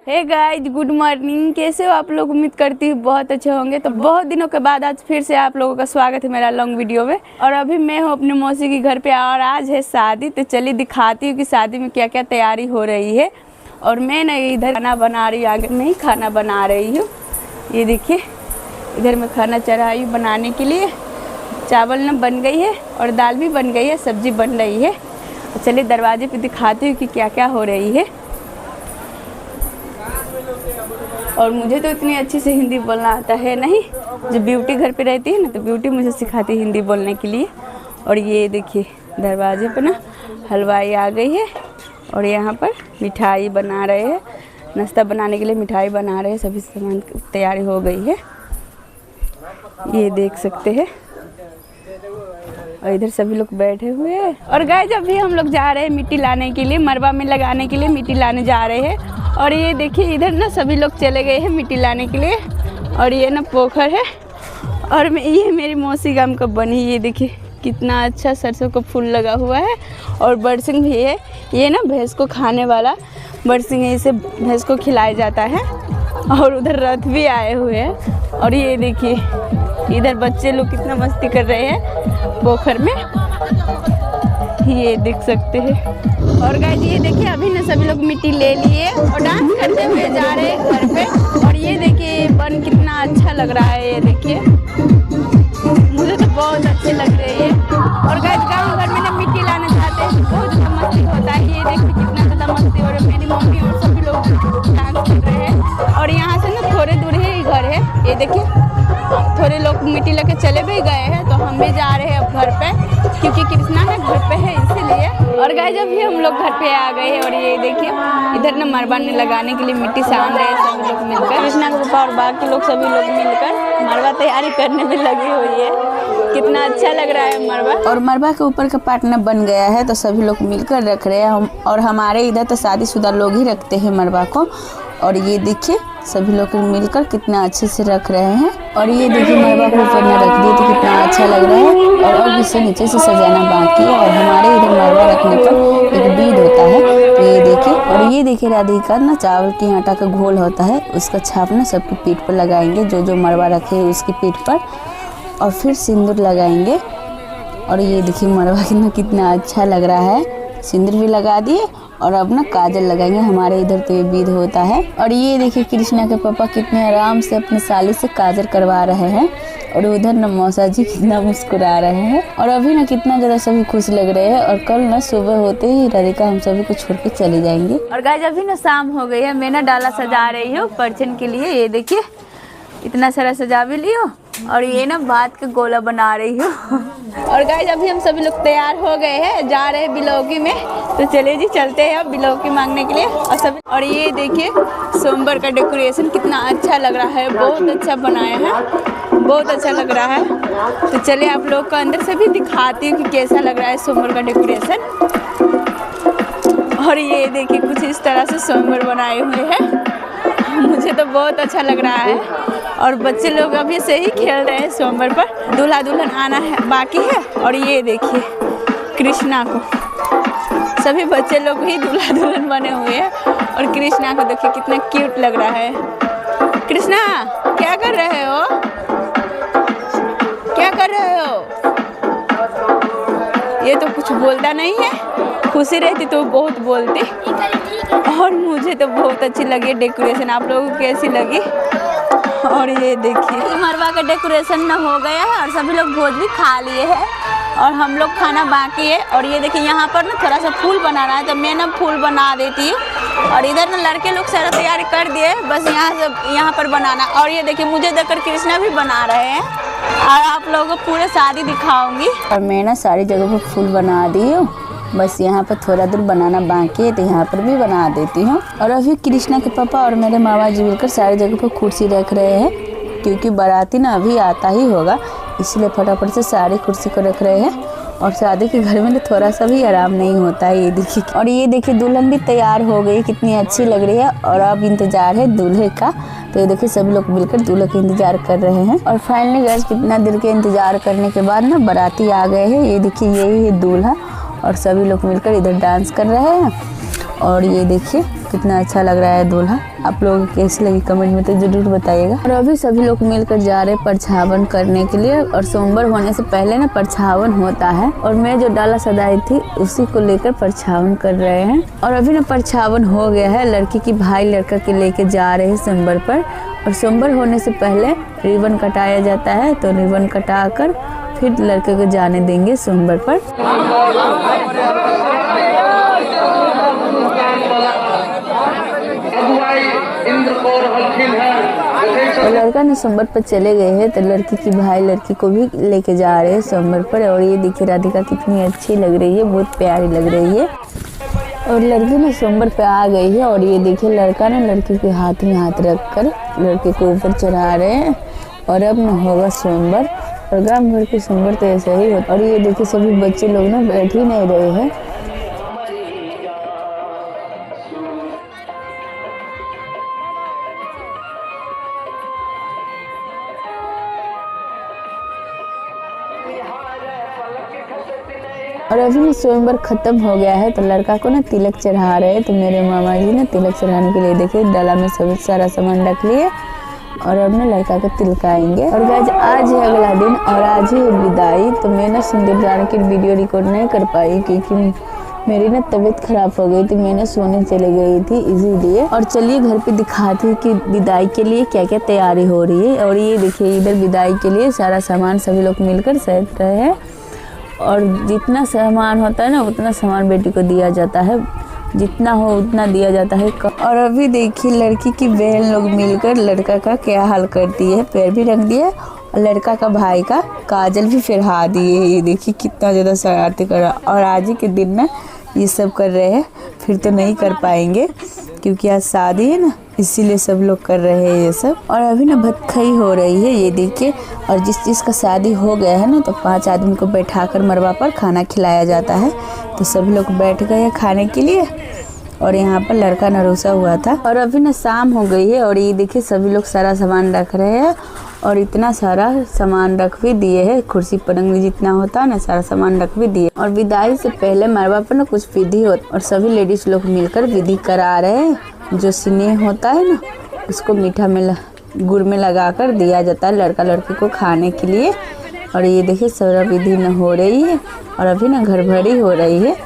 Hey guys, good morning. कैसे हो आप लोग? उम्मीद करती हूँ बहुत अच्छे होंगे। तो बहुत दिनों के बाद आज फिर से आप लोगों का स्वागत है मेरा लॉन्ग वीडियो में। और अभी मैं हूँ अपने मौसी के घर पे और आज है शादी। तो चलिए दिखाती हूँ कि शादी में क्या क्या तैयारी हो रही है। और मैं ना इधर खाना बना रही हूँ, आगे में ही खाना बना रही हूँ। ये देखिए, इधर मैं खाना चढ़ाई हूँ बनाने के लिए। चावल ना बन गई है और दाल भी बन गई है, सब्जी बन रही है। तो चलिए दरवाजे पे दिखाती हूँ कि क्या क्या हो रही है। और मुझे तो इतनी अच्छी से हिंदी बोलना आता है नहीं। जब ब्यूटी घर पे रहती है ना तो ब्यूटी मुझे सिखाती है हिंदी बोलने के लिए। और ये देखिए दरवाजे पे ना हलवाई आ गई है और यहाँ पर मिठाई बना रहे हैं। नाश्ता बनाने के लिए मिठाई बना रहे हैं, सभी सामान की तैयारी हो गई है, ये देख सकते हैं। और इधर सभी लोग बैठे हुए हैं। और गाइस अभी हम लोग जा रहे हैं मिट्टी लाने के लिए, मरबा में लगाने के लिए मिट्टी लाने जा रहे हैं। और ये देखिए इधर ना सभी लोग चले गए हैं मिट्टी लाने के लिए। और ये ना पोखर है और ये मेरी मौसी गांव का बनी। ये देखिए कितना अच्छा सरसों का फूल लगा हुआ है। और बरसिंग भी है, ये ना भैंस को खाने वाला बरसिंग है, इसे भैंस को खिलाया जाता है। और उधर रथ भी आए हुए हैं। और ये देखिए इधर बच्चे लोग कितना मस्ती कर रहे हैं पोखर में, ये देख सकते हैं। और गाइस ये देखिए अभी ना सभी लोग मिट्टी ले लिए और डांस करते हुए जा रहे हैं घर पे। और ये देखिए बन कितना अच्छा लग रहा है, ये देखिए मुझे तो बहुत अच्छे लग रहे हैं। और गाइस गाँव घर में ना मिट्टी लाना चाहते हैं, बहुत ज़्यादा मस्ती होता है। ये देखिए कितना ज़्यादा मस्ती हो रहा है। मेरी मम्मी और सभी लोग डांस कर रहे हैं। और यहाँ से ना थोड़े दूर ही घर है, ये देखिए थोड़े लोग मिट्टी लेके चले भी गए हैं। तो हम भी जा रहे हैं अब घर पे, क्योंकि कृष्णा ना घर पे है इसीलिए। और गाइस अभी हम लोग घर पे आ गए हैं। और ये देखिए इधर ना मरबा ने लगाने के लिए मिट्टी सान रहे हैं सभी लोग मिलकर। कृष्णा के पापा और बाकी लोग सभी लोग मिलकर मरबा तैयारी करने में लगी हुई है। कितना अच्छा लग रहा है मरबा। और मरबा के ऊपर का पार्ट ना बन गया है तो सभी लोग मिलकर रख रहे हैं हम। और हमारे इधर तो शादीशुदा लोग ही रखते हैं मरबा को। और ये देखिए सभी लोग मिलकर कितना अच्छे से रख रहे हैं। और ये देखिए मरबा को ऊपर में रख दिए तो कितना अच्छा लग रहा है। और अब इसे नीचे से सजाना बाकी है। और हमारे इधर मरबा रखने पर एक बीज होता है, तो ये देखिए। और ये देखिए राधिका ना चावल की आटा का घोल होता है, उसका छाप ना सबकी पीठ पर लगाएंगे, जो जो मरबा रखे है उसकी पीठ पर। और फिर सिंदूर लगाएंगे। और ये देखिए मरबा कितना अच्छा लग रहा है। सिंदूर भी लगा दिए और अब ना काजल लगाएंगे। हमारे इधर तो ये विध होता है। और ये देखिए कृष्णा के पापा कितने आराम से अपने साली से काजल करवा रहे हैं। और उधर ना मौसा जी कितना मुस्कुरा रहे हैं। और अभी ना कितना ज़्यादा सभी खुश लग रहे हैं। और कल ना सुबह होते ही राधिका हम सभी को छोड़ के चले जाएंगे। और गाइस अभी ना शाम हो गई है, मैं ना डाला सजा रही हूँ परचन के लिए। ये देखिए इतना सारा सजा भी ली हूँ। और ये ना भात का गोला बना रही हूँ। और गाइस अभी हम सभी लोग तैयार हो गए हैं, जा रहे हैं बिलौकी में। तो चलिए जी चलते हैं अब बिलौकी मांगने के लिए। और ये देखिए सोमवार का डेकोरेशन कितना अच्छा लग रहा है, बहुत अच्छा बनाया है, बहुत अच्छा लग रहा है। तो चलिए आप लोग को अंदर से भी दिखाती हूँ कि कैसा लग रहा है सोमवार का डेकोरेशन। और ये देखिए कुछ इस तरह से सोमवार बनाए हुए हैं, मुझे तो बहुत अच्छा लग रहा है। और बच्चे लोग अभी से ही खेल रहे हैं सोमवार पर। दूल्हा दुल्हन आना है बाकी है। और ये देखिए कृष्णा को सभी बच्चे लोग ही दूल्हा दुल्हन बने हुए हैं। और कृष्णा को देखिए कितना क्यूट लग रहा है। कृष्णा क्या कर रहे हो, क्या कर रहे हो? ये तो कुछ बोलता नहीं है, खुशी रहती तो बहुत बोलती। और मुझे तो बहुत अच्छी लगी डेकोरेशन, आप लोगों को कैसी लगी? और ये देखिए मरबा का डेकोरेशन ना हो गया है और सभी लोग भोज भी खा लिए हैं और हम लोग खाना बाकी है। और ये देखिए यहाँ पर ना थोड़ा सा फूल बनाना है, तो मैं ना फूल बना देती हूँ। और इधर ना लड़के लोग सारा तैयारी कर दिए, बस यहाँ पर बनाना। और ये देखिए मुझे देखकर कृष्णा भी बना रहे हैं और आप लोगों को पूरे शादी दिखाऊंगी। और मैं ना सारी जगह पर फूल बना दी हूँ, बस यहाँ पर थोड़ा दूर बनाना बाकी है, तो यहाँ पर भी बना देती हूँ। और अभी कृष्णा के पापा और मेरे मामा जी मिलकर सारी जगह पर कुर्सी रख रहे हैं, क्योंकि बाराती ना अभी आता ही होगा, इसलिए फटाफट से सारी कुर्सी को रख रहे हैं। और शादी के घर में तो थोड़ा सा भी आराम नहीं होता है। ये देखिए, और ये देखिए दुल्हन भी तैयार हो गई, कितनी अच्छी लग रही है। और अब इंतजार है दूल्हे का। तो ये देखिए सब लोग मिलकर दूल्हे का इंतजार कर रहे हैं। और फाइनली गाइस कितना देर के इंतजार करने के बाद ना बाराती आ गए हैं। ये देखिए यही है दूल्हा और सभी लोग मिलकर इधर डांस कर रहे हैं। और ये देखिए कितना अच्छा लग रहा है दूल्हा। आप लोगों को कैसी लगी कमेंट में तो ज़रूर बताइएगा। और अभी सभी लोग मिलकर जा रहे हैं परछावन करने के लिए। और सोमवार होने से पहले ना परछावन होता है। और मैं जो डाला सजाई थी उसी को लेकर परछावन कर रहे हैं। और अभी ना परछावन हो गया है। लड़की की भाई लड़का के लेके जा रहे हैं सोमवार पर। और सोमवार होने से पहले रिबन कटाया जाता है। तो रिबन कटा कर फिर लड़के को जाने देंगे सोमवार पर। और लड़का ने सोमवार पर चले गए हैं। तो लड़की की भाई लड़की को भी लेके जा रहे हैं सोमवार पर। और ये देखिए राधिका कितनी अच्छी लग रही है, बहुत प्यारी लग रही है। और लड़की ने सोमवार पे आ गई है। और ये देखिए लड़का ने लड़की के हाथ में हाथ रख कर लड़के को ऊपर चढ़ा रहे हैं। और अब न होगा सोमवार। और गाँव भर के सोमवार तो ऐसा ही होता। और ये देखिए सभी बच्चे लोग ना बैठ ही नहीं रहे हैं। और अभी सोमवार खत्म हो गया है। तो लड़का को ना तिलक चढ़ा रहे हैं। तो मेरे मामा जी ने तिलक चढ़ाने के लिए देखिए डाला में सब सारा सामान रख लिए। और अब ना लड़का को तिलकाएंगे। और गाइस आज है अगला दिन और आज ही है विदाई। तो मैं ना सिंदूर दान की वीडियो रिकॉर्ड नहीं कर पाई क्योंकि मेरी ना तबीयत खराब हो गई थी। मैंने सोने चले गई थी इसीलिए। और चलिए घर पे दिखाती कि विदाई के लिए क्या क्या तैयारी हो रही है। और ये देखिए इधर विदाई के लिए सारा सामान सभी लोग मिलकर सैंत रहे हैं। और जितना सामान होता है ना उतना सामान बेटी को दिया जाता है, जितना हो उतना दिया जाता है। और अभी देखिए लड़की की बहन लोग मिलकर लड़का का क्या हाल करती है, पैर भी रख दिए और लड़का का भाई का काजल भी फिरहा दिए। ये देखिए कितना ज़्यादा शरारती कर रहा। और आज ही के दिन ना ये सब कर रहे हैं, फिर तो नहीं कर पाएंगे क्योंकि आज शादी है ना, इसीलिए सब लोग कर रहे हैं ये सब। और अभी ना भतखई हो रही है ये देखिए। और जिस चीज़ का शादी हो गया है ना तो 5 आदमी को बैठाकर मरवा पर खाना खिलाया जाता है। तो सभी लोग बैठ गए हैं खाने के लिए। और यहाँ पर लड़का नरोसा हुआ था। और अभी ना शाम हो गई है। और ये देखिए सभी लोग सारा सामान रख रहे हैं। और इतना सारा सामान रख भी दिए है, कुर्सी पलंग में जितना होता है ना सारा सामान रख भी दिए। और विदाई से पहले मरवा पर ना कुछ विधि होता और सभी लेडीज लोग मिलकर विधि करा रहे हैं। जो स्नेह होता है ना उसको मीठा में गुड़ में लगा कर दिया जाता है लड़का लड़की को खाने के लिए। और ये देखिए सारा विधि न हो रही है। और अभी ना घर भरी हो रही है।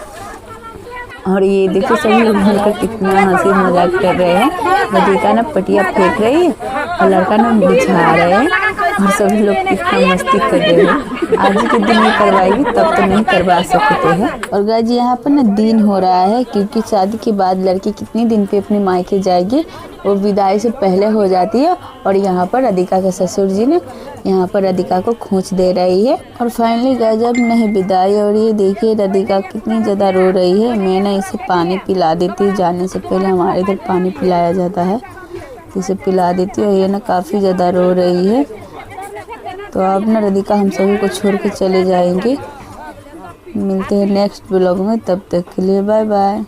और ये देखिए सभी लोग मिलकर कितना हंसी मजाक कर रहे हैं। राधिका ना पटिया फेंक रही है और लड़का ना बिछा रहे हैं। और सभी लोग कितना मस्ती कर रहे हैं। आज के दिन में करवाएगी तब तो नहीं करवा सकते हैं। और गाइस यहाँ पर ना दिन हो रहा है क्योंकि शादी के बाद लड़की कितने दिन पे अपने मायके जाएगी वो विदाई से पहले हो जाती है। और यहाँ पर राधिका के ससुर जी ने यहाँ पर राधिका को खोंच दे रही है। और फाइनली गाइस अब नहीं विदाई। और ये देखिए राधिका कितनी ज़्यादा रो रही है। मैं ना इसे पानी पिला देती हूँ, जाने से पहले हमारे इधर पानी पिलाया जाता है, इसे पिला देती हूँ। ये ना काफ़ी ज़्यादा रो रही है। तो अब ना राधिका हम सभी को छोड़ के चले जाएंगे। मिलते हैं नेक्स्ट ब्लॉग में, तब तक के लिए बाय बाय।